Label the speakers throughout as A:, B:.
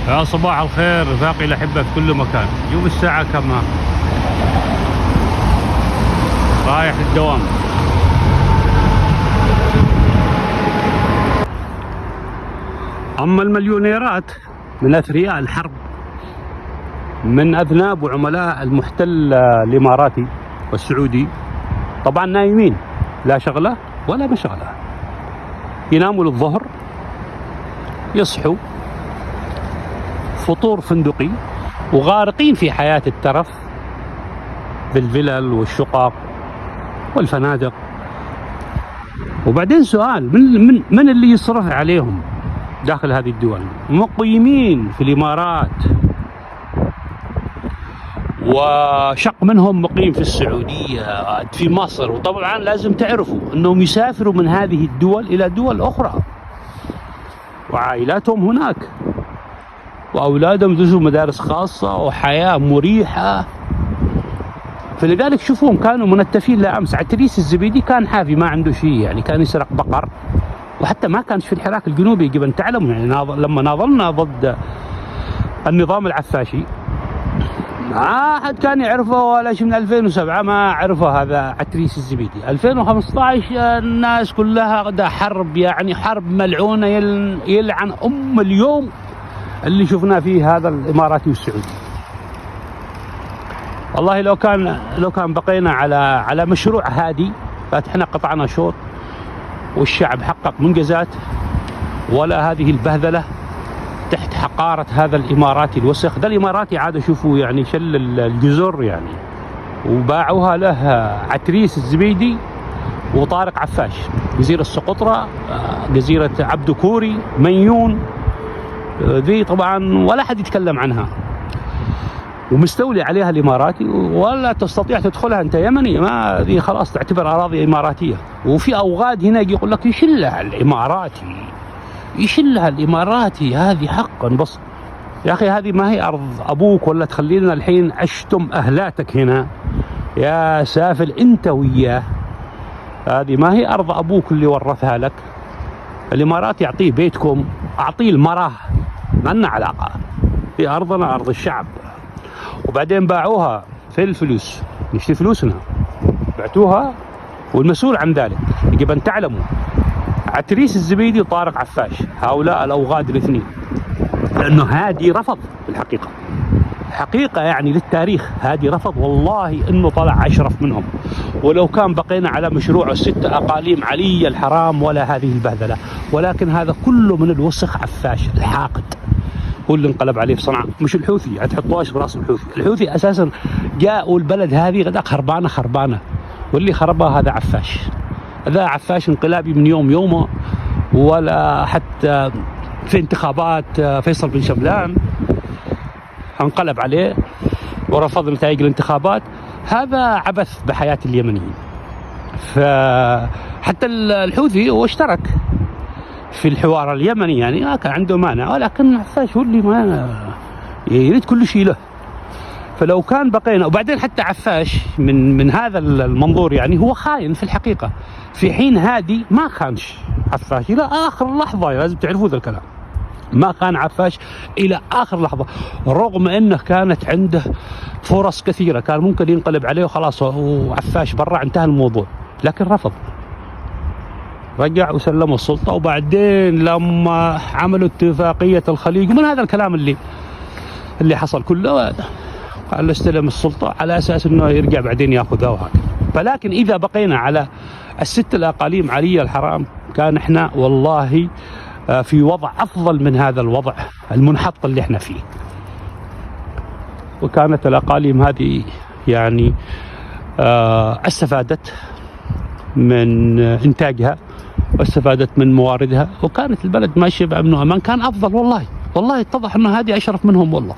A: يا صباح الخير رفاقي الأحبة في كل مكان. يوم الساعة كم؟ رايح للدوام. أما المليونيرات من أثرياء الحرب، من أذناب وعملاء المحتل الإماراتي والسعودي، طبعا نايمين، لا شغلة ولا مشغلة، يناموا للظهر، يصحوا فطور فندقي، وغارقين في حياة الترف بالفلل والشقق والفنادق. وبعدين سؤال، من اللي يصرف عليهم داخل هذه الدول؟ مقيمين في الإمارات، وشق منهم مقيم في السعودية، في مصر. وطبعا لازم تعرفوا أنهم يسافروا من هذه الدول إلى دول أخرى، وعائلاتهم هناك، وأولادهم يدرسوا مدارس خاصة وحياة مريحة. فلذلك شوفوهم كانوا منتفين لأمس. عتريس الزبيدي كان حافي، ما عنده شيء، يعني كان يسرق بقر، وحتى ما كانش في الحراك الجنوبي. يجب أن تعلموا يعني لما ناضلنا ضد النظام العفاشي ما أحد كان يعرفه، ولا شيء. من 2007 ما عرفه هذا عتريس الزبيدي. 2015 الناس كلها ده حرب، يعني حرب ملعونة، يلعن اليوم اللي شفنا فيه هذا الإماراتي والسعودي. والله لو كان بقينا على مشروع هادي، فاحنا قطعنا شوط والشعب حقق منجزات، ولا هذه البهذلة تحت حقارة هذا الإماراتي الوسخ. ده الإماراتي عاد شوفوا يعني شل الجزر يعني، وباعوها له عتريس الزبيدي وطارق عفاش. جزيرة سقطرى، جزيرة عبد كوري، منيون، ذي طبعا ولا حد يتكلم عنها، ومستولي عليها الإماراتي، ولا تستطيع تدخلها أنت يمني. ما ذي خلاص تعتبر أراضي إماراتية. وفي أوغاد هنا يقول لك يشلها الإماراتي، يشلها الإماراتي، هذه حقا. بس يا أخي هذه ما هي أرض أبوك، ولا تخلينا الحين أشتم أهلاتك هنا يا سافل أنت وياه. هذه ما هي أرض أبوك اللي ورثها لك. الإمارات يعطيه بيتكم، أعطيه المراه، ما لنا علاقة. في أرضنا أرض الشعب. وبعدين باعوها في الفلوس، نشتري فلوسنا، بعتوها. والمسؤول عن ذلك يجب أن تعلموا عتريس الزبيدي وطارق عفاش، هؤلاء الأوغاد الاثنين، لأنه هادي رفض الحقيقة يعني للتاريخ. هادي رفض، والله إنه طلع أشرف منهم. ولو كان بقينا على مشروع 6 أقاليم علي الحرام ولا هذه البهذلة. ولكن هذا كله من الوسخ عفاش الحاقد، هو اللي انقلب عليه في صنعاء، مش الحوثي. هتحطوهاش براس الحوثي أساسا جاءوا البلد هذه غدا خربانة، واللي خربها هذا عفاش. هذا عفاش انقلابي من يومه. ولا حتى في انتخابات فيصل بن شبلان انقلب عليه ورفض نتائج الانتخابات. هذا عبث بحياة اليمنيين. فحتى الحوثي هو اشترك في الحوار اليمني، يعني ما كان عنده مانع، ولكن عفاش هو اللي ما يريد كل شيء له. فلو كان بقينا، وبعدين حتى عفاش من هذا المنظور يعني هو خاين في الحقيقة، في حين هادي ما خانش عفاش إلى آخر لحظة. لازم تعرفوا ذا الكلام، ما خان عفاش إلى آخر لحظة، رغم أنه كانت عنده فرص كثيرة، كان ممكن ينقلب عليه وخلاص وعفاش برا انتهى الموضوع، لكن رفض، رجع وسلموا السلطة. وبعدين لما عملوا اتفاقية الخليج ومن هذا الكلام اللي حصل كله، قال استلم السلطة على أساس أنه يرجع بعدين يأخذها وهكذا. فلكن إذا بقينا على 6 الأقاليم علي الحرام، كان إحنا والله في وضع أفضل من هذا الوضع المنحط اللي إحنا فيه. وكانت الأقاليم هذه يعني استفادت من إنتاجها، واستفادت من مواردها، وكانت البلد ماشية بأمن وأمان. كان أفضل والله اتضح أنه هذه أشرف منهم والله.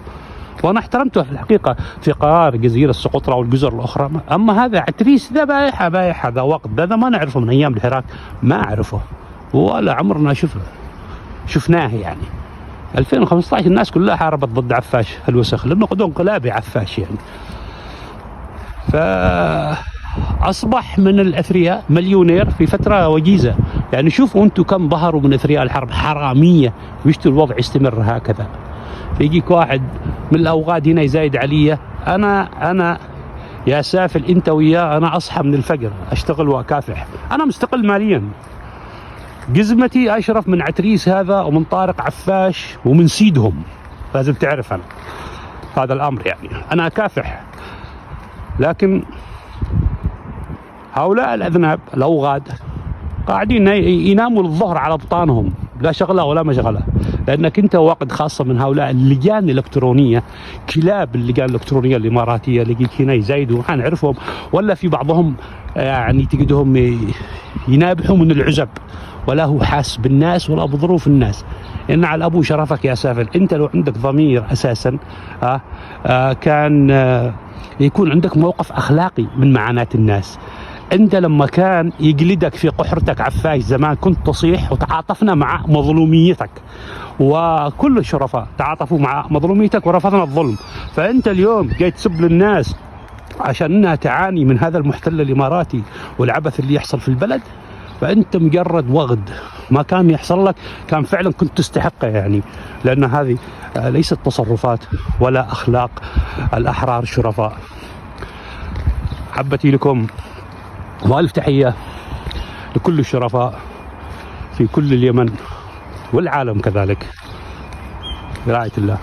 A: وأنا احترمته في الحقيقة في قرار جزيرة سقطرى والجزر الأخرى. أما هذا عتريس ذا بايح هذا وقت، هذا ما نعرفه من أيام الحراك، ما أعرفه ولا عمرنا شفناه يعني. 2015 الناس كلها حاربت ضد عفاش الوسخ، لأنه قدوم انقلابي عفاش يعني. فأصبح من الأثرياء مليونير في فترة وجيزة. يعني شوفوا أنتم كم ظهروا من أثرياء الحرب حرامية، ويشتوا الوضع يستمر هكذا. فيجيك واحد من الأوغاد هنا يزايد علي. أنا يا سافل أنت وياه، أنا أصحى من الفجر أشتغل وأكافح، أنا مستقل ماليا، قزمتي أشرف من عتريس هذا ومن طارق عفاش ومن سيدهم، لازم تعرف أنا هذا الأمر، يعني أنا أكافح. لكن هؤلاء الأذناب الأوغاد قاعدين يناموا الظهر على بطانهم، لا شغلة ولا مشغلة، لأنك أنت واقد خاصة من هؤلاء اللجان الإلكترونية، كلاب اللجان الإلكترونية الإماراتية اللي هنا يزايدوا، نعرفهم، ولا في بعضهم يعني تجدهم ينابحوا من العزب، ولا هو حاس بالناس ولا بظروف الناس. إن على أبو شرفك يا سافل، أنت لو عندك ضمير أساسا كان يكون عندك موقف أخلاقي من معاناة الناس. أنت لما كان يجلدك في قحرتك عفاش زمان كنت تصيح، وتعاطفنا مع مظلوميتك، وكل الشرفاء تعاطفوا مع مظلوميتك ورفضنا الظلم. فأنت اليوم جاي تسب للناس عشان أنها تعاني من هذا المحتل الإماراتي والعبث اللي يحصل في البلد، فأنت مجرد وغد، ما كان يحصل لك كان فعلا كنت تستحقه، يعني لأن هذه ليست تصرفات ولا أخلاق الأحرار الشرفاء. حبتي لكم وألف تحية لكل الشرفاء في كل اليمن والعالم كذلك، برعاية الله.